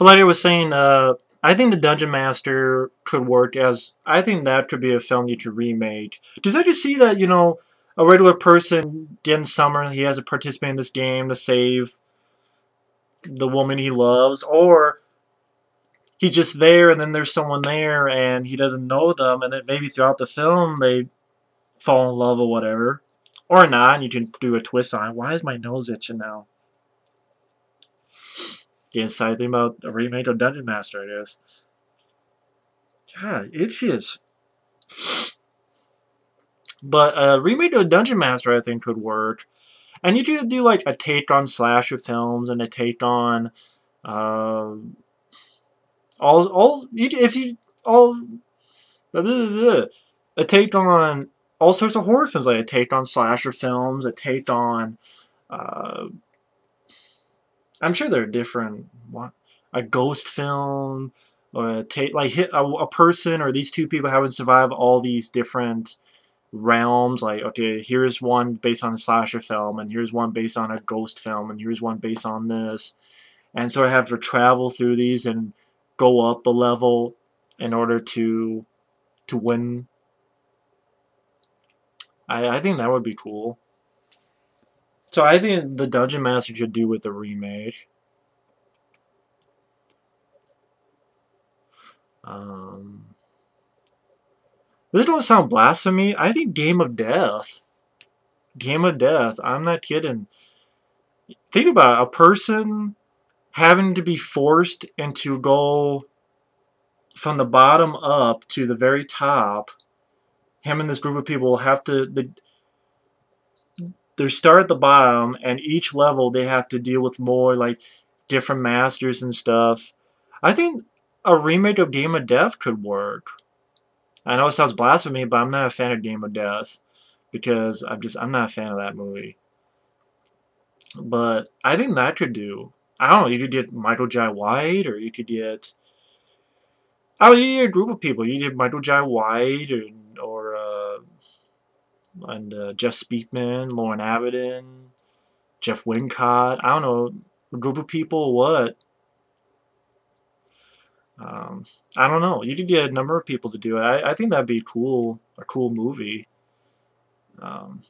But like I was saying, I think the Dungeon Master could work as, I think that could be a film you could remake. Does that just see that, you know, a regular person getting summoned, he has to participate in this game to save the woman he loves, or he's just there and then there's someone there and he doesn't know them, and then maybe throughout the film they fall in love or whatever. Or not, and you can do a twist on it. Why is my nose itching now? Getting excited thinking about a remake of Dungeon Master, I guess. God, itches. But a remake of Dungeon Master, I think, could work. And you could do like a take on slasher films and a take on uh, if you all blah, blah, blah, a take on all sorts of horror films, like a take on slasher films, a take on I'm sure there are different a ghost film, or a take like a person or these two people haven't survived all these different realms. Like, okay, here's one based on a slasher film, and here's one based on a ghost film, and here's one based on this, and so I have to travel through these and go up a level in order to win. I think that would be cool. So I think the Dungeon Master should do with the remake. This don't sound blasphemy. I think Game of Death. Game of Death. I'm not kidding. Think about it, a person having to be forced into go from the bottom up to the very top. Him and this group of people have to they start at the bottom, and each level they have to deal with more like different masters and stuff. I think a remake of Game of Death could work. I know it sounds blasphemy, but I'm not a fan of Game of Death because I'm not a fan of that movie. But I think that could do. I don't know. You could get Michael Jai White, or you could get. Oh, you get a group of people. You get Michael Jai White, and Jeff Speakman, Lauren Avedon, Jeff Wincott. I don't know, a group of people. What? I don't know. You could get a number of people to do it. I think that'd be cool. A cool movie. And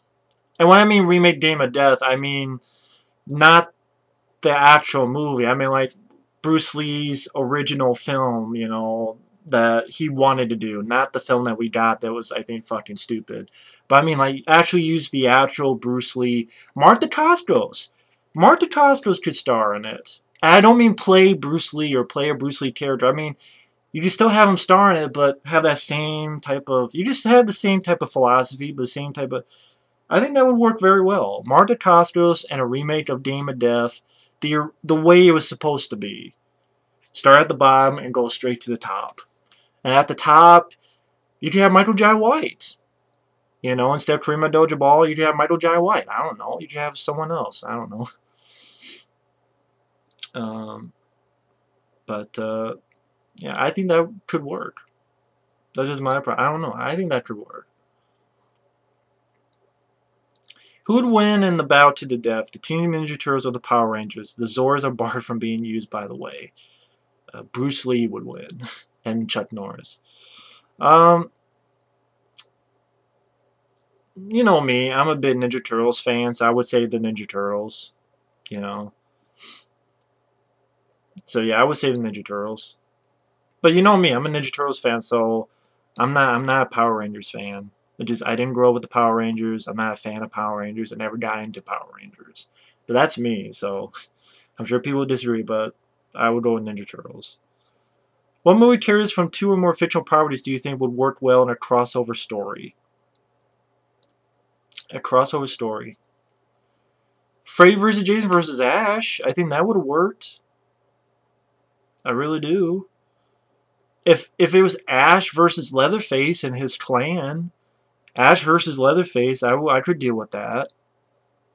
when I mean remake Game of Death, I mean not the actual movie. I mean like Bruce Lee's original film, you know, that he wanted to do, not the film that we got that was, I think, fucking stupid. But I mean, like, actually use the actual Bruce Lee. Martha Costos. Martha Costos could star in it. And I don't mean play Bruce Lee or play a Bruce Lee character. I mean, you can still have him star in it, but have that same type of... You just have the same type of philosophy, but the same type of... I think that would work very well. Martha Costos and a remake of Game of Death, the way it was supposed to be. Start at the bottom and go straight to the top. And at the top, you could have Michael Jai White. You know, instead of Kareem Abdul-Jabbar, you could have Michael Jai White. I don't know. You could have someone else. I don't know. Yeah, I think that could work. That's just my problem. I don't know. I think that could work. Who would win in the battle to the death? The Teenage Ninja Turtles or the Power Rangers? The Zords are barred from being used, by the way. Bruce Lee would win. And Chuck Norris. You know me. I'm a big Ninja Turtles fan, so I would say the Ninja Turtles. You know. So yeah, I would say the Ninja Turtles. But you know me. I'm a Ninja Turtles fan, so I'm not a Power Rangers fan. I didn't grow up with the Power Rangers. I'm not a fan of Power Rangers. I never got into Power Rangers. But that's me, so I'm sure people disagree, but I would go with Ninja Turtles. What movie characters from 2 or more fictional properties do you think would work well in a crossover story? A crossover story. Freddy vs. Jason vs. Ash. I think that would have worked. I really do. If it was Ash versus Leatherface and his clan, Ash versus Leatherface, I could deal with that.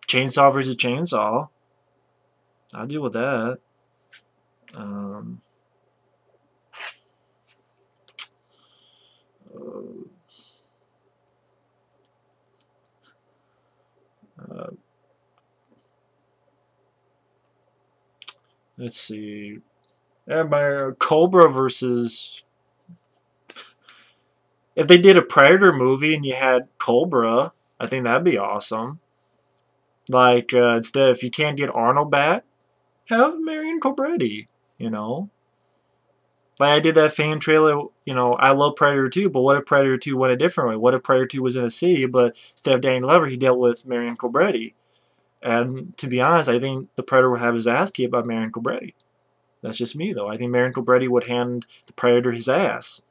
Chainsaw versus Chainsaw. I'll deal with that. Let's see. And my Cobra versus... If they did a Predator movie and you had Cobra, I think that'd be awesome. Like, instead, if you can't get Arnold back, have Marion Cobretti, you know? Like, I did that fan trailer, you know, I love Predator 2, but what if Predator 2 went a different way? What if Predator 2 was in a city, but instead of Danny Glover, he dealt with Marion Cobretti? And to be honest, I think the Predator would have his ass kicked by Marion Cobretti. That's just me, though. I think Marion Cobretti would hand the Predator his ass.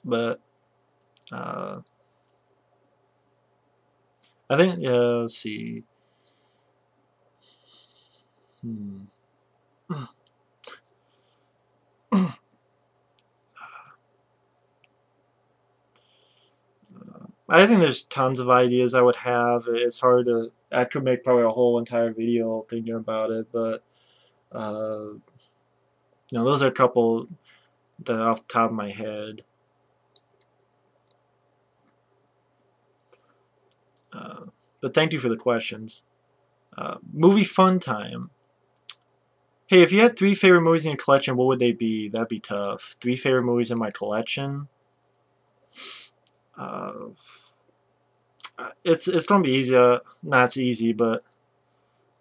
But, I think, let's see. I think there's tons of ideas I would have. It's hard to... I could make probably a whole entire video thinking about it, but you know, those are a couple that are off the top of my head. But thank you for the questions. Movie fun time. Hey, if you had 3 favorite movies in your collection, what would they be? That'd be tough. 3 favorite movies in my collection. It's gonna be easy. Not it's easy, but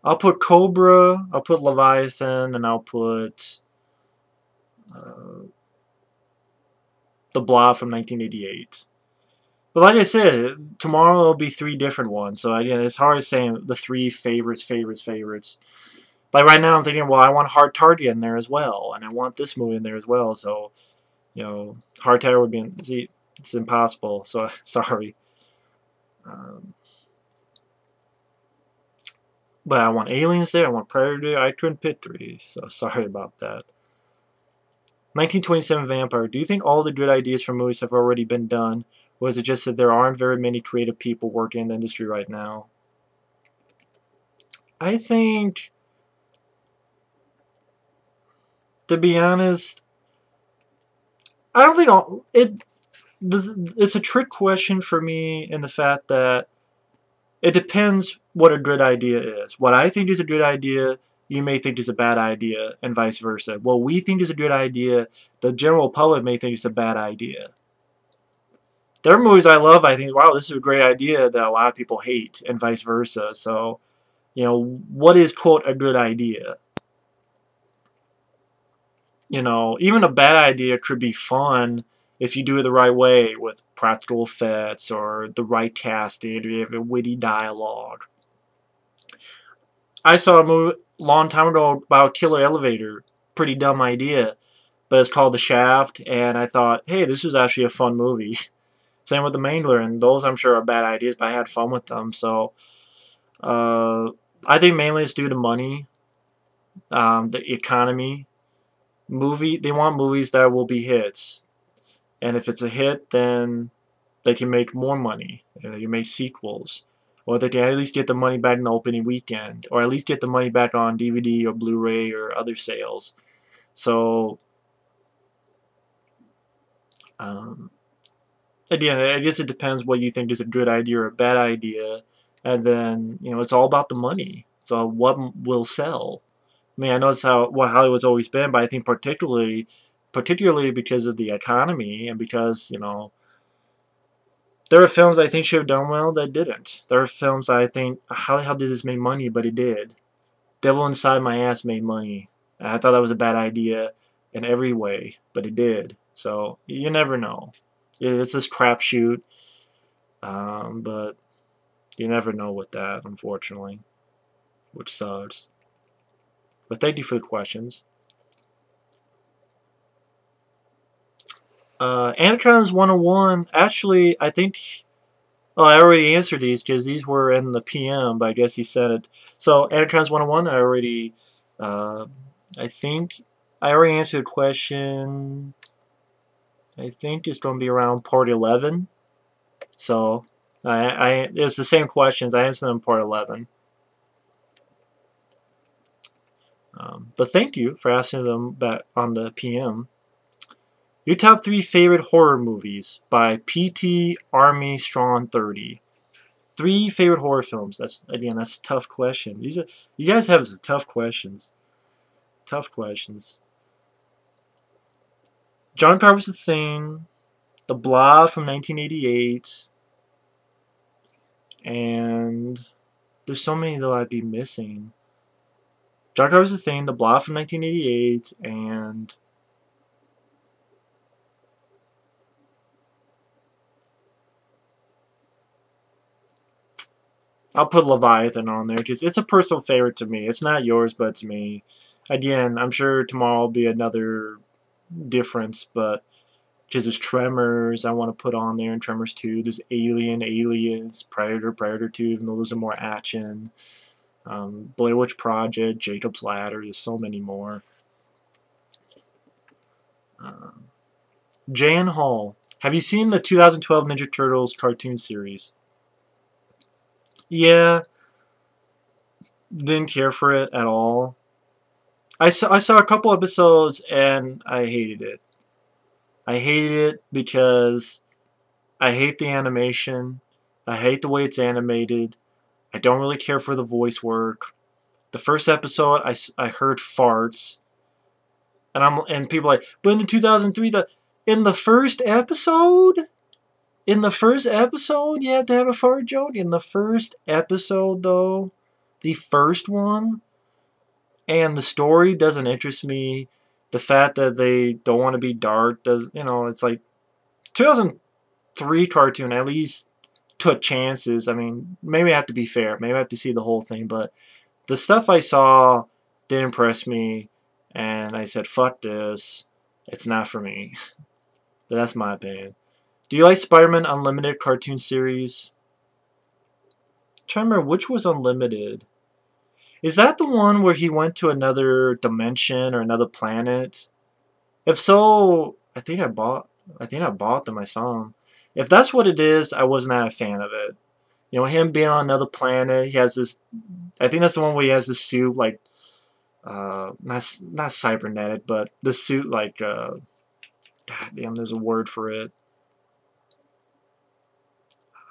I'll put Cobra, I'll put Leviathan, and I'll put The Blob from 1988. But like I said, tomorrow it'll be 3 different ones. So again, it's hard to say the 3 favorites. Like right now, I'm thinking, well, I want Hard Target in there as well, and I want this movie in there as well. So, you know, Hard Target would be in. See, it's impossible. So sorry. But I want Aliens there. I want Predator. I couldn't pick 3, so sorry about that. 1927 Vampire. Do you think all the good ideas for movies have already been done? Or is it just that there aren't very many creative people working in the industry right now? I think, to be honest, I don't think it's a trick question for me in the fact that it depends what a good idea is. What I think is a good idea, you may think is a bad idea, and vice versa. What we think is a good idea, the general public may think it's a bad idea. There are movies I love, I think, wow, this is a great idea that a lot of people hate, and vice versa. So, you know, what is, quote, a good idea? You know, even a bad idea could be fun if you do it the right way with practical effects or the right casting, or you have a witty dialogue. I saw a movie a long time ago about a killer elevator. Pretty dumb idea, but it's called The Shaft, and I thought, hey, this was actually a fun movie. Same with The Mangler, and those I'm sure are bad ideas, but I had fun with them. So I think mainly it's due to money, the economy. They want movies that will be hits, and if it's a hit, then they can make more money, and they can make sequels, or they can at least get the money back in the opening weekend, or at least get the money back on DVD or Blu-ray or other sales. So again, I guess it depends what you think is a good idea or a bad idea, and then, you know, it's all about the money. So what will sell? I mean, I know that's what Hollywood's always been, but I think particularly because of the economy, and because, you know, there are films I think should have done well that didn't. There are films I think, how the hell did this make money? But it did. Devil Inside My Ass made money. And I thought that was a bad idea in every way, but it did. So you never know. It's this crapshoot, but you never know with that, unfortunately, which sucks. But thank you for the questions. Anaconda's 101, actually, I think... Oh, I already answered these because these were in the PM, but I guess he said it. So, Anaconda's 101, I already... I think I already answered the question. I think it's going to be around part 11. So, it's the same questions. I answered them in part 11. But thank you for asking them back on the PM. Your top 3 favorite horror movies by PT Army Strong 30. 3 favorite horror films. That's a tough question. You guys have tough questions. Tough questions. John Carpenter's The Thing, The Blob from 1988, and there's so many that I'd be missing. John Carpenter's The Thing, The Blob from 1988, and I'll put Leviathan on there because it's a personal favorite to me. It's not yours, but it's me. Again, I'm sure tomorrow will be another difference, but because there's Tremors I want to put on there, and Tremors 2. There's Alien, Aliens, Predator, Predator 2, even though those are more action. Blair Witch Project, Jacob's Ladder, there's so many more. Jan Hall. Have you seen the 2012 Ninja Turtles cartoon series? Yeah, didn't care for it at all. I saw a couple episodes and I hated it. I hated it because I hate the animation. I hate the way it's animated. I don't really care for the voice work. The first episode, I heard farts, and people are like, but in 2003, in the first episode. In the first episode, you have to have a fart joke? In the first episode, though, the first one, and the story doesn't interest me. The fact that they don't want to be dark does, it's like 2003 cartoon at least took chances. I mean, maybe I have to be fair. Maybe I have to see the whole thing, but the stuff I saw didn't impress me, and I said, fuck this. It's not for me. But that's my opinion. Do you like Spider-Man Unlimited cartoon series? I'm trying to remember which was Unlimited. Is that the one where he went to another dimension or another planet? If so, I think I bought them. I saw them. If that's what it is, I was not a fan of it. Him being on another planet. He has this. I think that's the one where he has this suit like, not cybernetic, but the suit like, God damn, there's a word for it.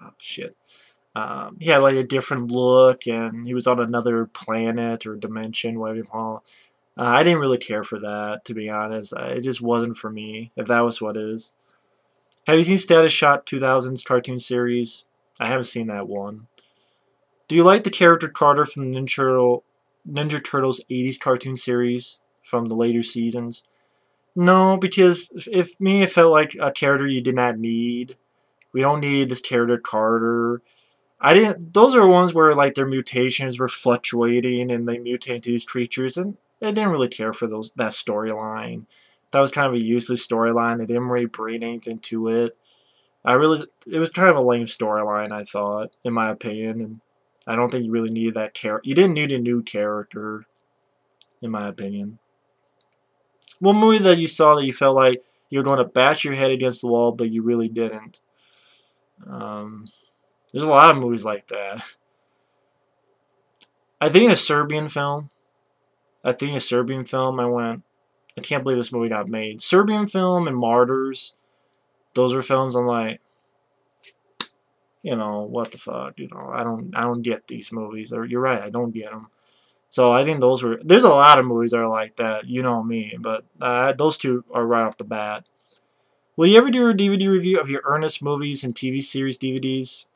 Oh, shit. He had like a different look, and he was on another planet or dimension, whatever you call it. I didn't really care for that, to be honest. It just wasn't for me, if that was what it is. Have you seen Status Shot 2000's cartoon series? I haven't seen that one. Do you like the character Carter from the Ninja Turtles 80s cartoon series from the later seasons? No, because it felt like a character you did not need. We don't need this character Carter. Those are ones where like their mutations were fluctuating and they mutate into these creatures, and I didn't really care for that storyline. That was kind of a useless storyline. They didn't really bring anything to it. It was kind of a lame storyline, I thought, in my opinion, and I don't think you really needed that character. You didn't need a new character, in my opinion. What movie that you saw that you felt like you were going to bash your head against the wall, but you really didn't? There's a lot of movies like that. I think a Serbian film. I went, I can't believe this movie got made. Serbian film and Martyrs. Those are films I'm like, what the fuck, I don't get these movies. Or you're right, I don't get them. So I think there's a lot of movies that are like that, me, but those two are right off the bat. Will you ever do a DVD review of your Ernest movies and TV series DVDs?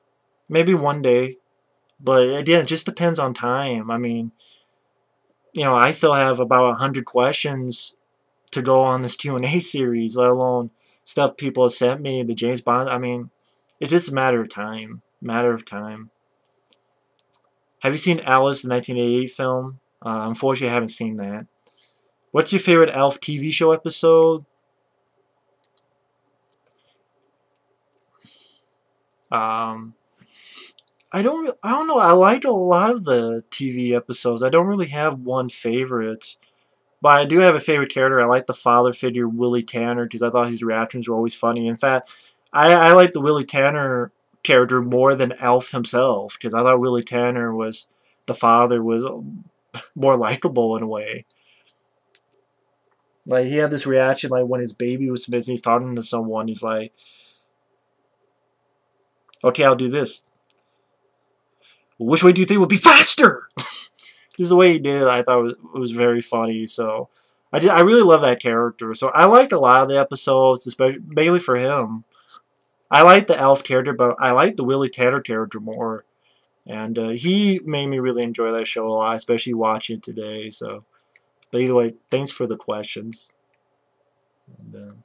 Maybe one day. But again, it just depends on time. I mean, I still have about 100 questions to go on this Q&A series, let alone stuff people have sent me, the James Bond. I mean, it's just a matter of time. Have you seen Alice, the 1988 film? Unfortunately, I haven't seen that. What's your favorite Elf TV show episode? I don't know. I liked a lot of the TV episodes. I don't really have one favorite. But I do have a favorite character. I like the father figure, Willie Tanner, because I thought his reactions were always funny. In fact, I like the Willie Tanner character more than Elf himself, because I thought Willie Tanner the father was more likable in a way. Like, he had this reaction, like, when his baby was missing, he's talking to someone, he's like, okay, I'll do this. Which way do you think would be faster? just the way he did it, I thought it was very funny. So I really love that character. So I liked a lot of the episodes, especially mainly for him. I like the elf character, but I like the Willie Tanner character more. And he made me really enjoy that show a lot, especially watching it today. So, but either way, thanks for the questions. And,